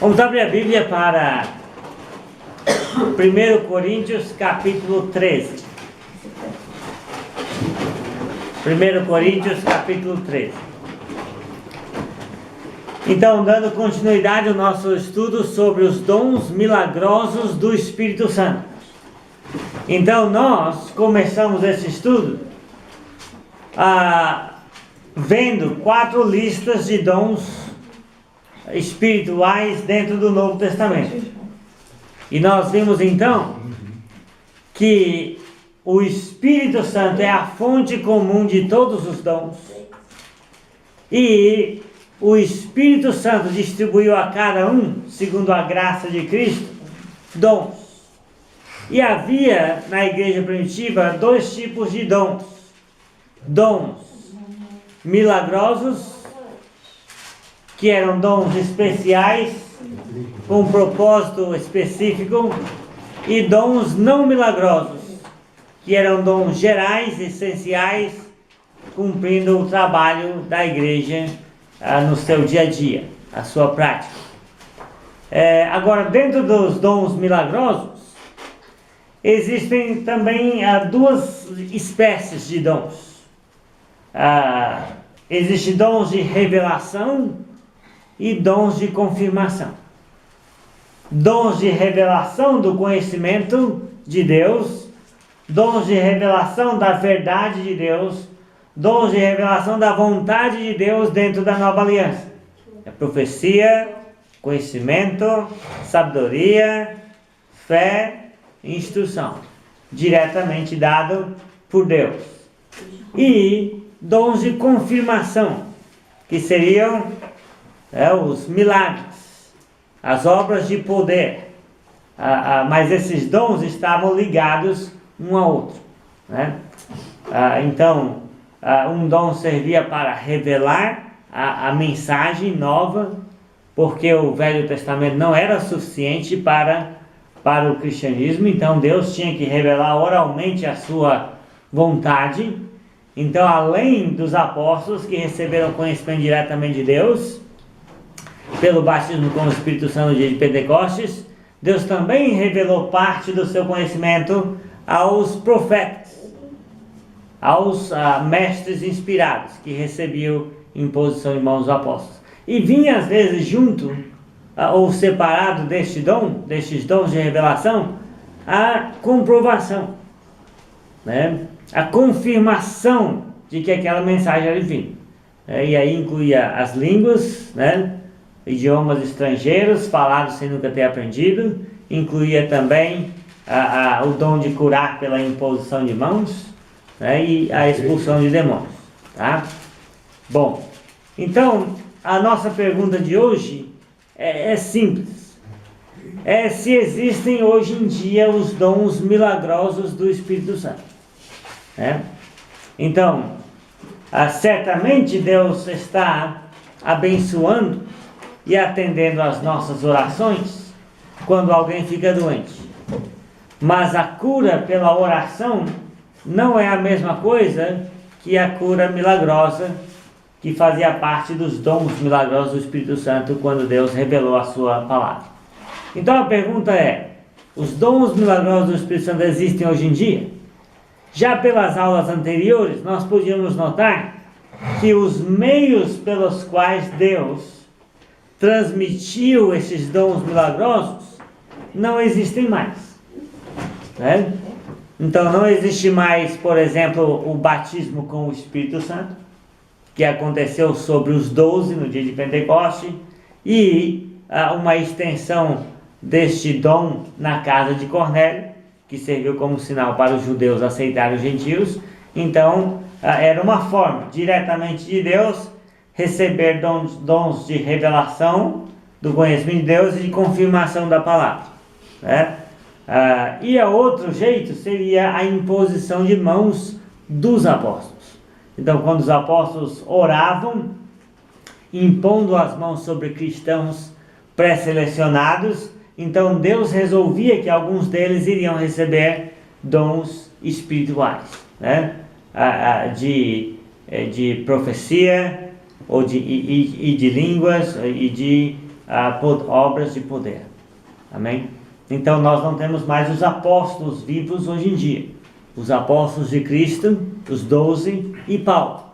Vamos abrir a Bíblia para 1 Coríntios capítulo 13. 1 Coríntios capítulo 13. Então, dando continuidade ao nosso estudo sobre os dons milagrosos do Espírito Santo. Então, nós começamos esse estudo vendo 4 listas de dons espirituais dentro do Novo Testamento. E nós vimos então que o Espírito Santo é a fonte comum de todos os dons. E o Espírito Santo distribuiu a cada um, segundo a graça de Cristo, dons. E havia na igreja primitiva 2 tipos de dons. Dons milagrosos, que eram dons especiais, com um propósito específico, e dons não milagrosos, que eram dons gerais, essenciais, cumprindo o trabalho da igreja no seu dia a dia, a sua prática. Agora, dentro dos dons milagrosos, existem também 2 espécies de dons. Existem dons de revelação e dons de confirmação. Dons de revelação do conhecimento de Deus, dons de revelação da verdade de Deus, dons de revelação da vontade de Deus dentro da nova aliança. É profecia, conhecimento, sabedoria, fé e instrução, diretamente dado por Deus. E dons de confirmação, que seriam os milagres, as obras de poder. Mas esses dons estavam ligados um ao outro, né? Então, um dom servia para revelar a mensagem nova, porque o Velho Testamento não era suficiente para o cristianismo. Então Deus tinha que revelar oralmente a sua vontade. Então, além dos apóstolos que receberam conhecimento diretamente de Deus, pelo batismo com o Espírito Santo no dia de Pentecostes, Deus também revelou parte do seu conhecimento aos profetas, aos mestres inspirados, que recebiam imposição de mãos dos apóstolos. E vinha às vezes junto, ou separado destes dons de revelação, a comprovação, né? A confirmação de que aquela mensagem era divina. E aí incluía as línguas, né? Idiomas estrangeiros falados sem nunca ter aprendido. Incluía também o dom de curar pela imposição de mãos, né? E a expulsão de demônios, tá? Bom, então a nossa pergunta de hoje é simples. Se existem hoje em dia os dons milagrosos do Espírito Santo. Então, certamente Deus está abençoando e atendendo às nossas orações quando alguém fica doente. Mas a cura pela oração não é a mesma coisa que a cura milagrosa, que fazia parte dos dons milagrosos do Espírito Santo quando Deus revelou a sua palavra. Então a pergunta é: os dons milagrosos do Espírito Santo existem hoje em dia? Já pelas aulas anteriores, nós podíamos notar que os meios pelos quais Deus transmitiu esses dons milagrosos não existem mais, né? Então não existe mais, por exemplo, o batismo com o Espírito Santo, que aconteceu sobre os 12 no dia de Pentecoste, e uma extensão deste dom na casa de Cornélio, que serviu como sinal para os judeus aceitarem os gentios. Então, era uma forma diretamente de Deus receber dons de revelação do conhecimento de Deus e de confirmação da palavra, né? E a outro jeito seria a imposição de mãos dos apóstolos. Então, quando os apóstolos oravam, impondo as mãos sobre cristãos pré-selecionados, então Deus resolvia que alguns deles iriam receber dons espirituais, né? De profecia, ou de línguas, e de obras de poder. Amém? Então nós não temos mais os apóstolos vivos hoje em dia. Os apóstolos de Cristo, os 12 e Paulo,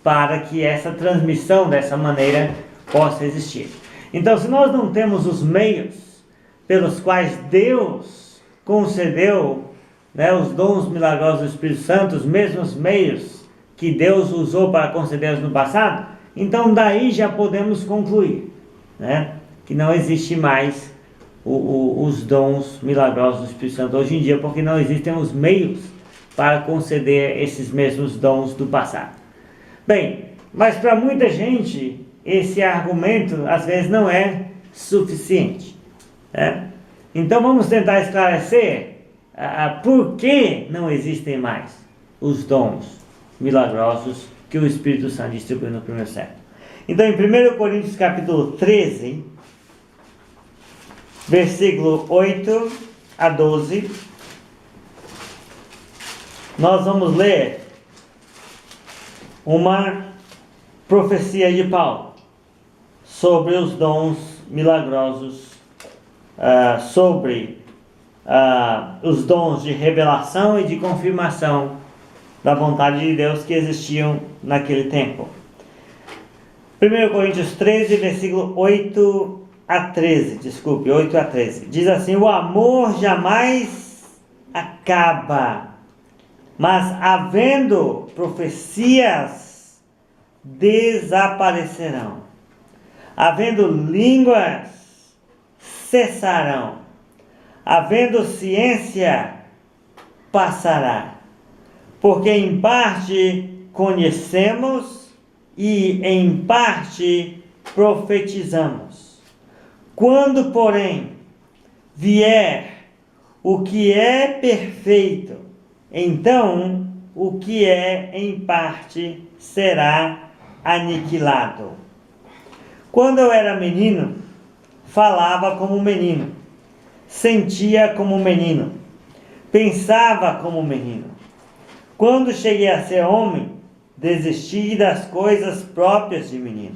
para que essa transmissão dessa maneira possa existir. Então, se nós não temos os meios pelos quais Deus concedeu, né, os dons milagrosos do Espírito Santo, os mesmos meios que Deus usou para concedê-los no passado, então daí já podemos concluir, né, que não existe mais os dons milagrosos do Espírito Santo hoje em dia, porque não existem os meios para conceder esses mesmos dons do passado. Bem, mas para muita gente esse argumento às vezes não é suficiente, né? Então vamos tentar esclarecer por que não existem mais os dons milagrosos que o Espírito Santo distribuiu no primeiro século. Então em 1 Coríntios capítulo 13, versículo 8 a 12, nós vamos ler uma profecia de Paulo sobre os dons milagrosos, sobre os dons de revelação e de confirmação da vontade de Deus que existiam naquele tempo. 1 Coríntios 13, versículo 8 a 13, 8 a 13. Diz assim: o amor jamais acaba, mas havendo profecias, desaparecerão. Havendo línguas, cessarão. Havendo ciência, passará. Porque em parte conhecemos e em parte profetizamos. Quando, porém, vier o que é perfeito, então o que é em parte será aniquilado. Quando eu era menino, falava como menino, sentia como menino, pensava como menino. Quando cheguei a ser homem, desisti das coisas próprias de menino.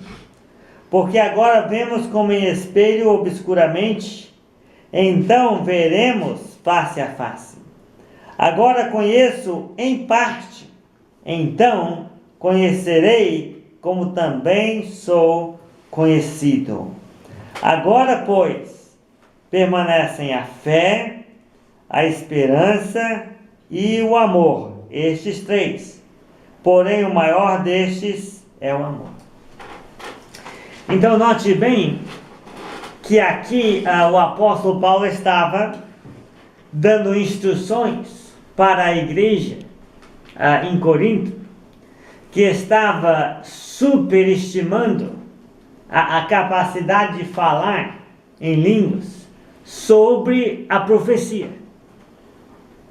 Porque agora vemos como em espelho obscuramente, então veremos face a face. Agora conheço em parte, então conhecerei como também sou conhecido. Agora, pois, permanecem a fé, a esperança e o amor, estes três. Porém, o maior destes é o amor. Então, note bem que aqui o apóstolo Paulo estava dando instruções para a igreja em Corinto, que estava superestimando a capacidade de falar em línguas, sobre a profecia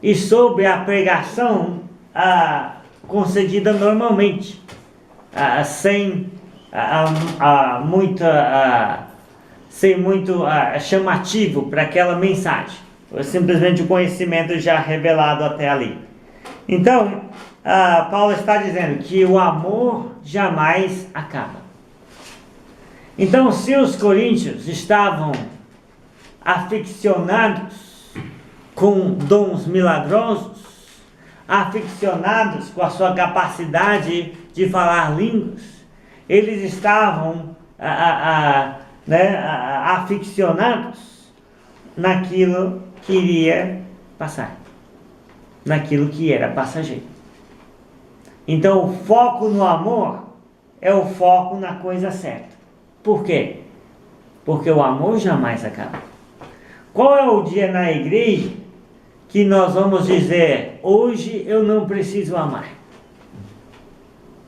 e sobre a pregação concedida normalmente, sem muito chamativo para aquela mensagem, simplesmente o conhecimento já revelado até ali. Então, Paulo está dizendo que o amor jamais acaba. Então, se os coríntios estavam aficionados com dons milagrosos, aficionados com a sua capacidade de falar línguas, eles estavam aficionados naquilo que iria passar, naquilo que era passageiro. Então, o foco no amor é o foco na coisa certa. Por quê? Porque o amor jamais acaba. Qual é o dia na igreja que nós vamos dizer: hoje eu não preciso amar?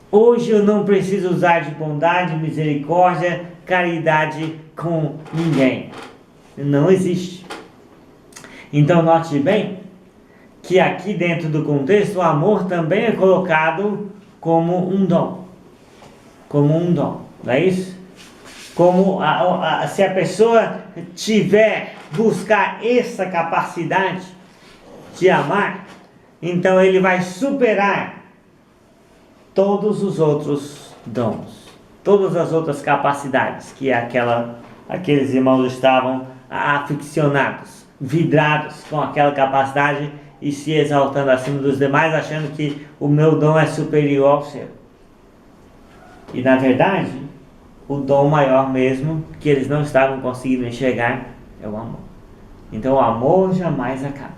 Hoje eu não preciso usar de bondade, misericórdia, caridade com ninguém. Não existe. Então note bem que aqui dentro do contexto o amor também é colocado como um dom. Como um dom, não é isso? Como se a pessoa buscar essa capacidade de amar, então ele vai superar todos os outros dons, todas as outras capacidades que aquela aqueles irmãos estavam aficionados, vidrados com aquela capacidade e se exaltando acima dos demais, achando que o meu dom é superior ao seu. E na verdade, o dom maior mesmo, que eles não estavam conseguindo enxergar, é o amor. Então o amor jamais acaba,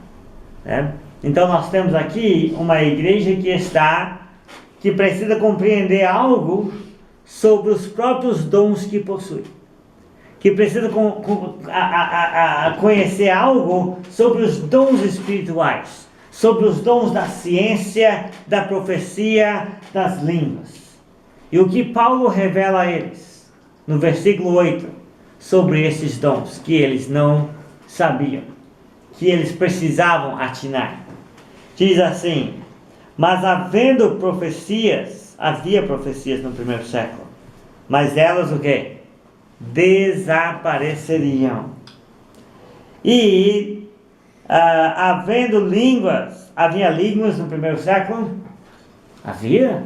né? Então nós temos aqui uma igreja que precisa compreender algo sobre os próprios dons que possui, que precisa conhecer algo sobre os dons espirituais, sobre os dons da ciência, da profecia, das línguas. E o que Paulo revela a eles, no versículo 8, sobre esses dons que eles não sabiam, que eles precisavam atinar. Diz assim: mas havia profecias no primeiro século, mas elas o quê? Desapareceriam. E havia línguas no primeiro século? Havia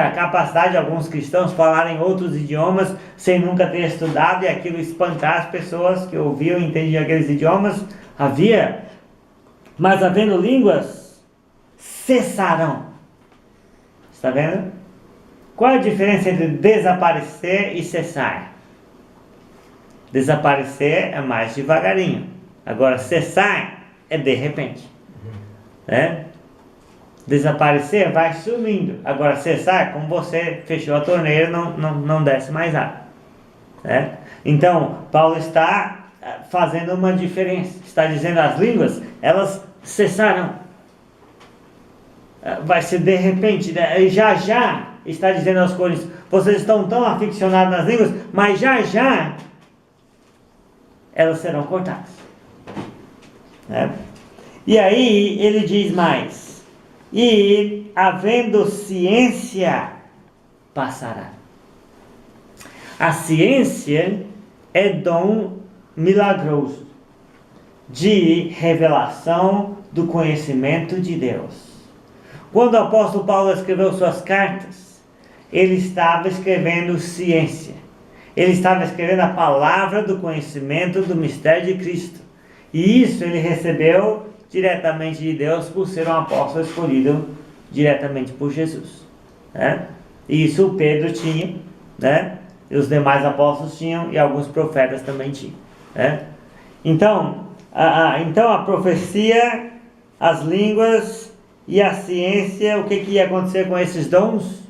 a capacidade de alguns cristãos falarem outros idiomas sem nunca ter estudado e aquilo espantar as pessoas que ouviam e entendiam aqueles idiomas. Havia. Mas havendo línguas, cessarão. Está vendo? Qual a diferença entre desaparecer e cessar? Desaparecer é mais devagarinho. Agora, cessar é de repente. Né? Desaparecer vai sumindo. Agora, cessar, como você fechou a torneira, não desce mais água. Né? Então, Paulo está fazendo uma diferença. Está dizendo as línguas, elas cessarão. Vai ser de repente, né? Já está dizendo aos coríntios, vocês estão tão aficionados nas línguas, mas já elas serão cortadas. Né? E aí ele diz mais: e havendo ciência, passará. A ciência é dom milagroso de revelação do conhecimento de Deus. Quando o apóstolo Paulo escreveu suas cartas, ele estava escrevendo ciência. Ele estava escrevendo a palavra do conhecimento do mistério de Cristo. E isso ele recebeu diretamente de Deus por ser um apóstolo escolhido diretamente por Jesus. Né? E isso o Pedro tinha, né? E os demais apóstolos tinham, e alguns profetas também tinham. Né? Então a profecia, as línguas e a ciência, o que ia acontecer com esses dons?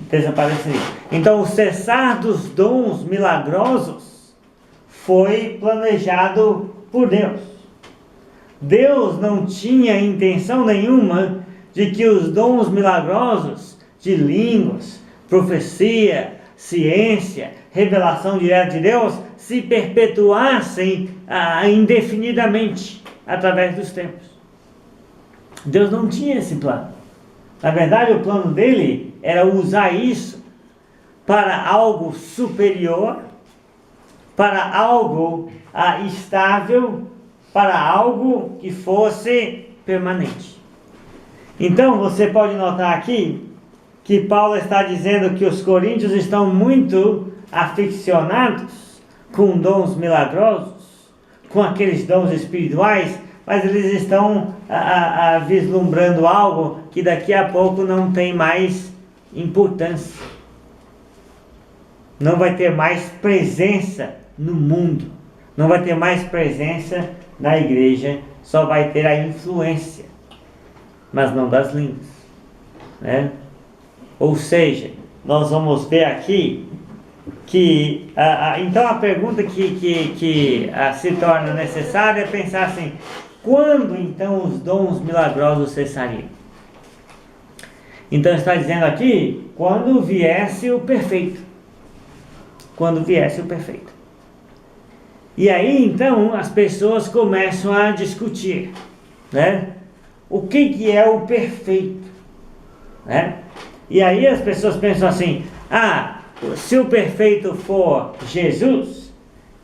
Desapareceriam. Então o cessar dos dons milagrosos foi planejado por Deus. Deus não tinha intenção nenhuma de que os dons milagrosos de línguas, profecia, ciência, revelação direta de Deus se perpetuassem indefinidamente através dos tempos. Deus não tinha esse plano. Na verdade, o plano dele era usar isso para algo superior, para algo estável, para algo que fosse permanente. Então você pode notar aqui que Paulo está dizendo que os coríntios estão muito aficionados com dons milagrosos, com aqueles dons espirituais, mas eles estão vislumbrando algo que daqui a pouco não tem mais importância. Não vai ter mais presença no mundo. Não vai ter mais presença na igreja. Só vai ter a influência, mas não das línguas. Né? Ou seja, nós vamos ver aqui que então a pergunta que se torna necessária é pensar assim: quando então os dons milagrosos cessariam? Então está dizendo aqui, quando viesse o perfeito. Quando viesse o perfeito. E aí então as pessoas começam a discutir, né? O que é o perfeito? Né? E aí as pessoas pensam assim: se o perfeito for Jesus,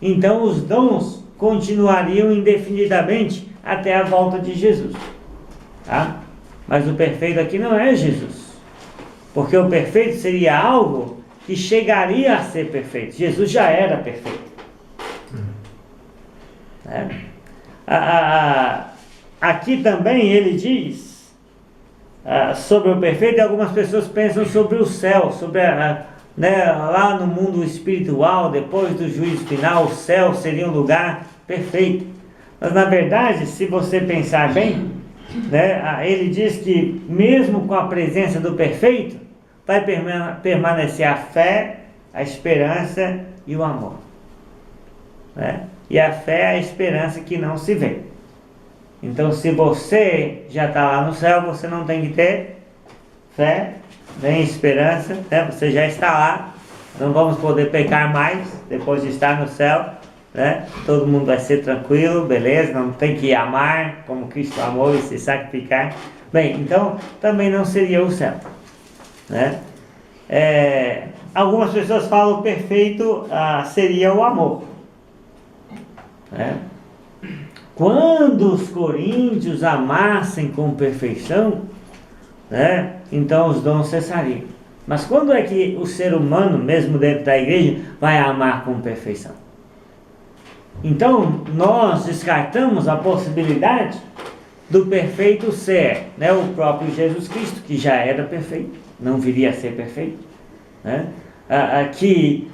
então os dons continuariam indefinidamente até a volta de Jesus. Tá? Mas o perfeito aqui não é Jesus. Porque o perfeito seria algo que chegaria a ser perfeito. Jesus já era perfeito. Aqui também ele diz sobre o perfeito, e algumas pessoas pensam sobre o céu, sobre lá no mundo espiritual, depois do juízo final, o céu seria um lugar perfeito. Mas na verdade, se você pensar bem, ele diz que mesmo com a presença do perfeito, vai permanecer a fé, a esperança e o amor. E a fé é a esperança que não se vê. Então, se você já está lá no céu, você não tem que ter fé, nem esperança, você já está lá. Não vamos poder pecar mais depois de estar no céu, todo mundo vai ser tranquilo, beleza, não tem que amar como Cristo amou e se sacrificar. Bem, então também não seria o céu. Algumas pessoas falam que o perfeito seria o amor. Quando os coríntios amassem com perfeição, então os dons cessariam. Mas quando é que o ser humano, mesmo dentro da igreja, vai amar com perfeição? Então nós descartamos a possibilidade do perfeito ser o próprio Jesus Cristo, que já era perfeito, não viria a ser perfeito, que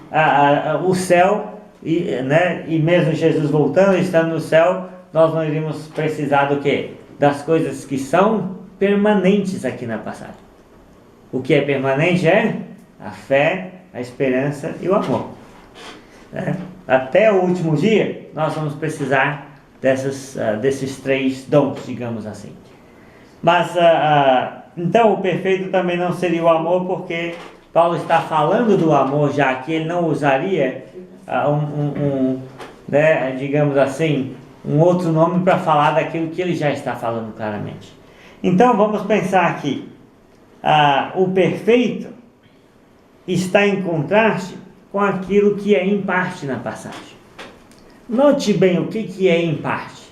o céu, e mesmo Jesus voltando, estando no céu, nós não iríamos precisar do quê? Das coisas que são permanentes aqui na passagem. O que é permanente é a fé, a esperança e o amor. Até o último dia, nós vamos precisar desses três dons, digamos assim. Mas, então, o perfeito também não seria o amor, porque Paulo está falando do amor, já que ele não usaria digamos assim, um outro nome para falar daquilo que ele já está falando claramente. Então, vamos pensar aqui. O perfeito está em contraste com aquilo que é em parte na passagem. Note bem o que é em parte.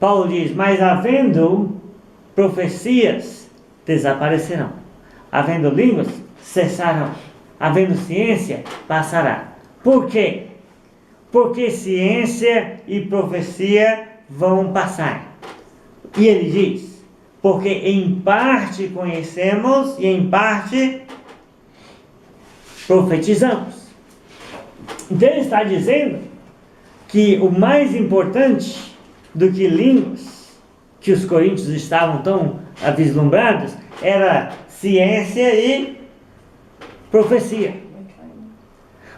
Paulo diz, mas havendo profecias, desaparecerão. Havendo línguas, cessarão. Havendo ciência, passará. Por quê? Porque ciência e profecia vão passar. E ele diz, porque em parte conhecemos e em parte profetizamos. Então ele está dizendo que o mais importante do que línguas, que os coríntios estavam tão vislumbrados, era ciência e profecia.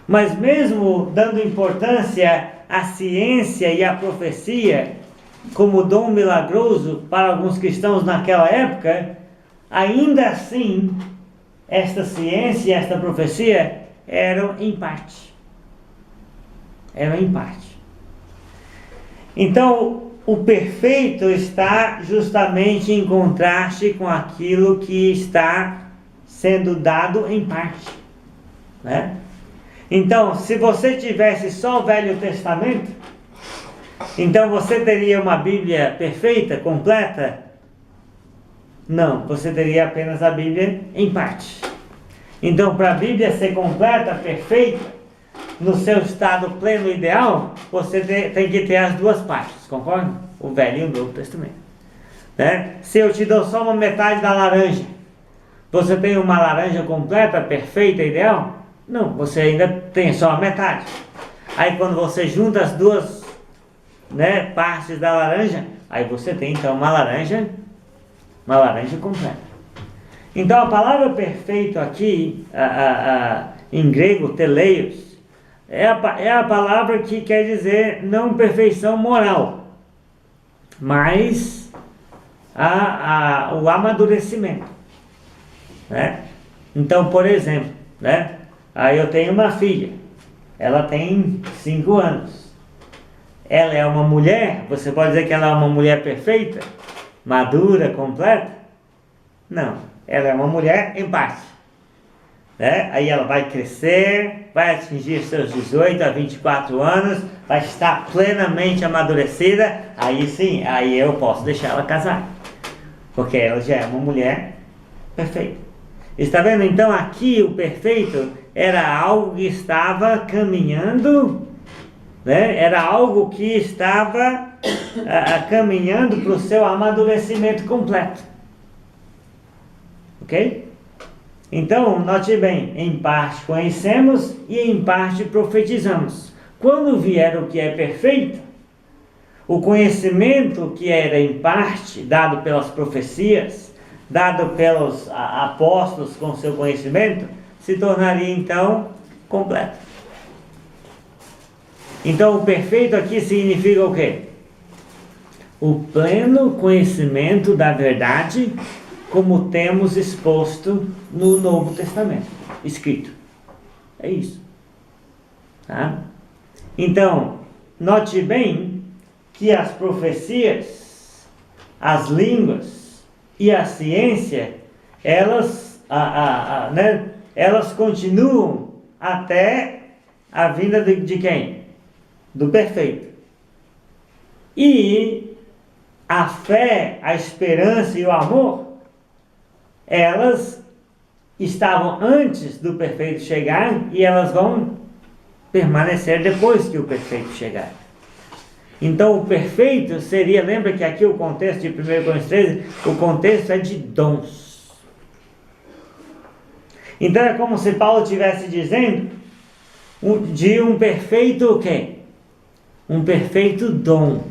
Mas mesmo dando importância à ciência e à profecia como dom milagroso para alguns cristãos naquela época, ainda assim, esta ciência e esta profecia eram em parte. Eram em parte. Então, o perfeito está justamente em contraste com aquilo que está sendo dado em parte. Então, se você tivesse só o Velho Testamento, então você teria uma Bíblia perfeita, completa? Não, você teria apenas a Bíblia em parte. Então, para a Bíblia ser completa, perfeita, no seu estado pleno ideal, você tem que ter as duas partes, concorda? O Velho e o Novo Testamento. Se eu te dou só uma metade da laranja, você tem uma laranja completa, perfeita, ideal? Não, você ainda tem só a metade. Aí quando você junta as duas partes da laranja, aí você tem então uma laranja completa. Então a palavra perfeito aqui, em grego, teleios, é a palavra que quer dizer não perfeição moral, mas o amadurecimento. Então, por exemplo, aí eu tenho uma filha, ela tem 5 anos. Ela é uma mulher, você pode dizer que ela é uma mulher perfeita, madura, completa? Não, ela é uma mulher em parte. Aí ela vai crescer, vai atingir seus 18 a 24 anos, vai estar plenamente amadurecida, aí sim, aí eu posso deixar ela casar, porque ela já é uma mulher perfeita. Está vendo? Então aqui o perfeito era algo que estava caminhando, né? Era algo que estava caminhando para o seu amadurecimento completo. Ok? Então, note bem, em parte conhecemos e em parte profetizamos. Quando vier o que é perfeito, o conhecimento que era em parte dado pelas profecias, dado pelos apóstolos com seu conhecimento, se tornaria então completo. Então o perfeito aqui significa o quê? O pleno conhecimento da verdade, como temos exposto no Novo Testamento, escrito. É isso. Tá? Então, note bem que as profecias, as línguas e a ciência, elas continuam até a vinda de quem? Do perfeito. E a fé, a esperança e o amor, elas estavam antes do perfeito chegar e elas vão permanecer depois que o perfeito chegar. Então o perfeito seria, lembra que aqui o contexto de 1 Coríntios 13, o contexto é de dons. Então é como se Paulo estivesse dizendo de um perfeito o quê? Um perfeito dom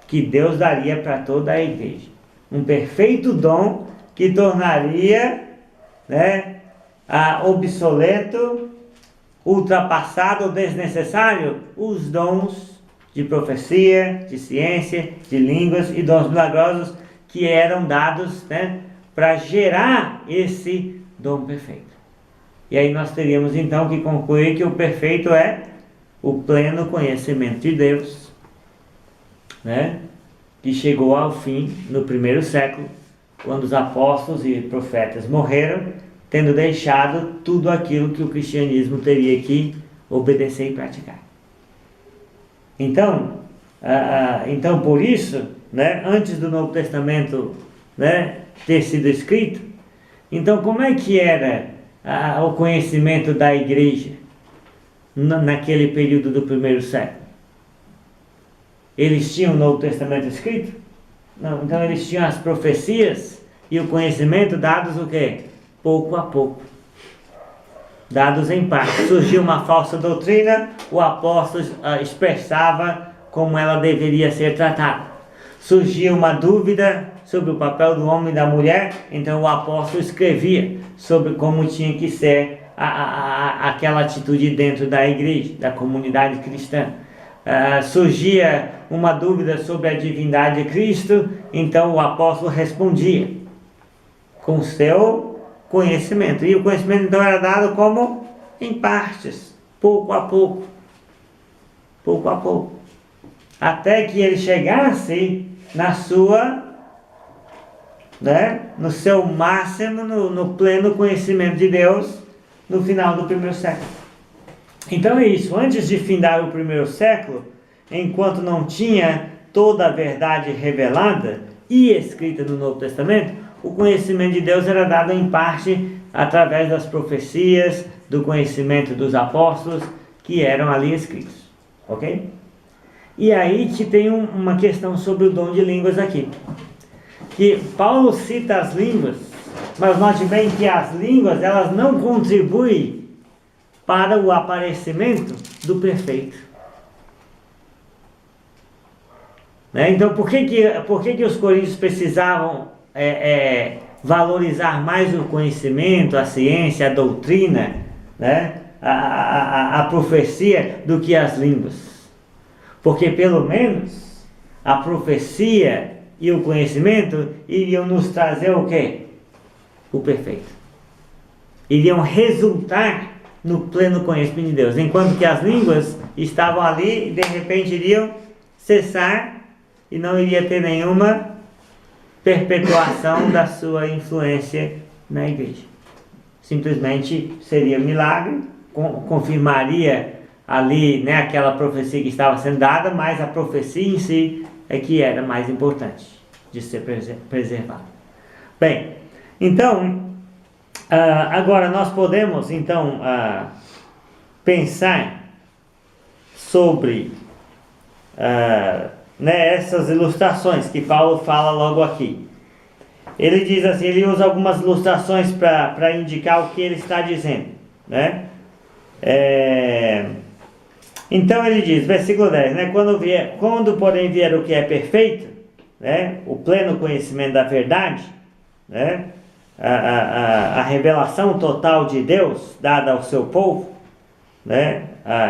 que Deus daria para toda a igreja. Um perfeito dom que tornaria, né, obsoleto, ultrapassado ou desnecessário os dons de profecia, de ciência, de línguas e dons milagrosos que eram dados, né, para gerar esse dom perfeito. E aí nós teríamos então que concluir que o perfeito é o pleno conhecimento de Deus, né, que chegou ao fim no primeiro século, quando os apóstolos e profetas morreram, tendo deixado tudo aquilo que o cristianismo teria que obedecer e praticar. Então por isso, né, antes do Novo Testamento, né, ter sido escrito, então como é que era o conhecimento da igreja naquele período do primeiro século? Eles tinham o Novo Testamento escrito? Não, então eles tinham as profecias e o conhecimento dados o quê? Pouco a pouco. Dados em parte. Surgiu uma falsa doutrina, o apóstolo expressava como ela deveria ser tratada. Surgiu uma dúvida sobre o papel do homem e da mulher, então o apóstolo escrevia sobre como tinha que ser aquela atitude dentro da igreja, da comunidade cristã. Surgia uma dúvida sobre a divindade de Cristo, então o apóstolo respondia com seu conhecimento. E o conhecimento então era dado como em partes, pouco a pouco. Pouco a pouco. Até que ele chegasse na sua, né, no seu máximo, no pleno conhecimento de Deus, no final do primeiro século. Então é isso. Antes de findar o primeiro século, enquanto não tinha toda a verdade revelada e escrita no Novo Testamento, o conhecimento de Deus era dado em parte através das profecias, do conhecimento dos apóstolos que eram ali escritos. Ok? E aí que tem uma questão sobre o dom de línguas aqui. Que Paulo cita as línguas, mas note bem que as línguas, elas não contribuem para o aparecimento do perfeito. Né? Então, por que os coríntios precisavam valorizar mais o conhecimento, a ciência, a doutrina, né? a profecia do que as línguas? Porque pelo menos a profecia e o conhecimento iriam nos trazer o quê? O perfeito. Iriam resultar no pleno conhecimento de Deus. Enquanto que as línguas estavam ali e de repente iriam cessar e não iria ter nenhuma perpetuação da sua influência na igreja. Simplesmente seria milagre, confirmaria ali, né, aquela profecia que estava sendo dada, mas a profecia em si é que era mais importante de ser preservada. Bem, então, Agora nós podemos então pensar sobre essas ilustrações que Paulo fala logo aqui. Ele diz assim, ele usa algumas ilustrações para indicar o que ele está dizendo, né? Então ele diz, versículo 10, né? Quando porém vier o que é perfeito, né? O pleno conhecimento da verdade, né? A revelação total de Deus dada ao seu povo, né?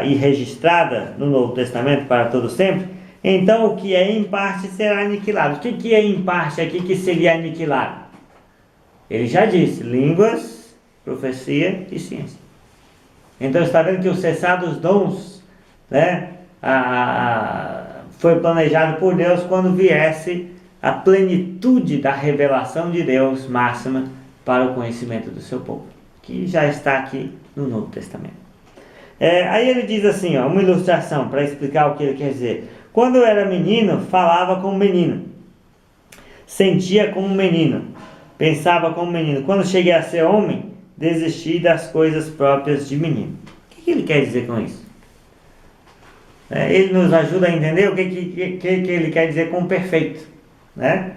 E registrada no Novo Testamento para todo sempre, então o que é em parte será aniquilado. O que é em parte aqui que seria aniquilado? Ele já disse, línguas, profecia e ciência. Então está vendo que o cessar dos dons, né? Foi planejado por Deus quando viesse a plenitude da revelação de Deus máxima para o conhecimento do seu povo, que já está aqui no Novo Testamento. Aí ele diz assim, uma ilustração para explicar o que ele quer dizer. Quando eu era menino, falava como menino, sentia como menino, pensava como menino. Quando cheguei a ser homem, desisti das coisas próprias de menino. O que ele quer dizer com isso? Ele nos ajuda a entender o que ele quer dizer com perfeito, né?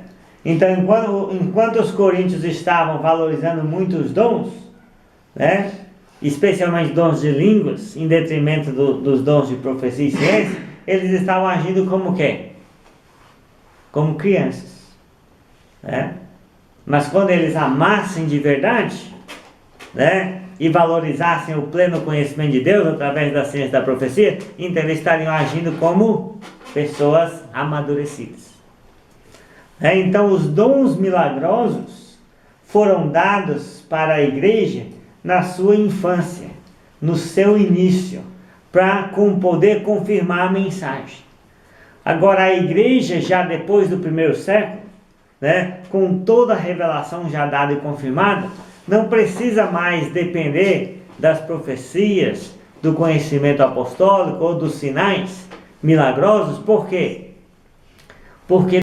Então, enquanto os coríntios estavam valorizando muito os dons, né? Especialmente dons de línguas, em detrimento dos dons de profecia e ciência, eles estavam agindo como quê? Como crianças, né? Mas quando eles amassem de verdade, né? E valorizassem o pleno conhecimento de Deus através da ciência da profecia, então eles estariam agindo como pessoas amadurecidas. Então os dons milagrosos foram dados para a igreja na sua infância, no seu início, para poder confirmar a mensagem. Agora a igreja, já depois do primeiro século, né, com toda a revelação já dada e confirmada, não precisa mais depender das profecias, do conhecimento apostólico ou dos sinais milagrosos. Por quê? Porque